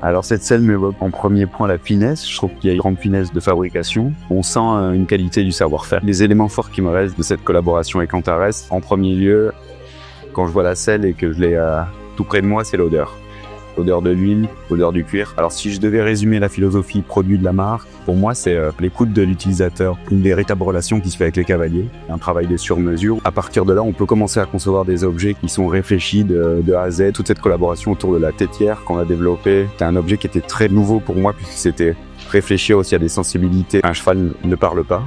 Alors cette selle m'évoque en premier point la finesse. Je trouve qu'il y a une grande finesse de fabrication. On sent une qualité du savoir-faire. Les éléments forts qui me restent de cette collaboration avec Antares, en premier lieu, quand je vois la selle et que je l'ai tout près de moi, c'est l'odeur. L'odeur de l'huile, l'odeur du cuir. Alors si je devais résumer la philosophie produit de la marque, pour moi c'est l'écoute de l'utilisateur, une véritable relation qui se fait avec les cavaliers, un travail de sur-mesure. À partir de là, on peut commencer à concevoir des objets qui sont réfléchis de A à Z. Toute cette collaboration autour de la tétière qu'on a développée, c'était un objet qui était très nouveau pour moi puisque c'était réfléchir aussi à des sensibilités. Un cheval ne parle pas,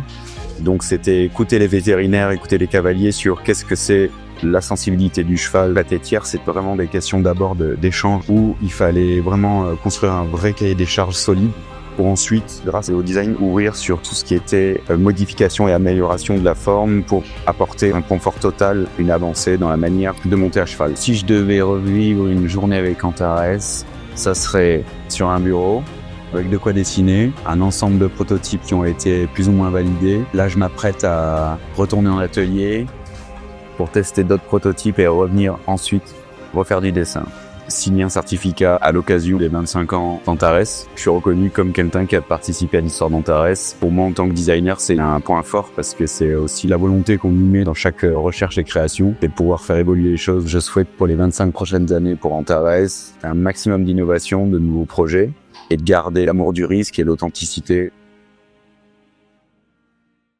donc c'était écouter les vétérinaires, écouter les cavaliers sur qu'est-ce que c'est la sensibilité du cheval. La tétière, c'est vraiment des questions d'abord d'échange où il fallait vraiment construire un vrai cahier des charges solide pour ensuite, grâce au design, ouvrir sur tout ce qui était modification et amélioration de la forme pour apporter un confort total, une avancée dans la manière de monter à cheval. Si je devais revivre une journée avec Antares, ça serait sur un bureau, avec de quoi dessiner, un ensemble de prototypes qui ont été plus ou moins validés. Là, je m'apprête à retourner en atelier pour tester d'autres prototypes et revenir ensuite refaire du dessin. Signer un certificat à l'occasion des 25 ans d'Antares. Je suis reconnu comme quelqu'un qui a participé à l'histoire d'Antares. Pour moi, en tant que designer, c'est un point fort parce que c'est aussi la volonté qu'on y met dans chaque recherche et création et de pouvoir faire évoluer les choses. Je souhaite pour les 25 prochaines années pour Antares un maximum d'innovation, de nouveaux projets et de garder l'amour du risque et l'authenticité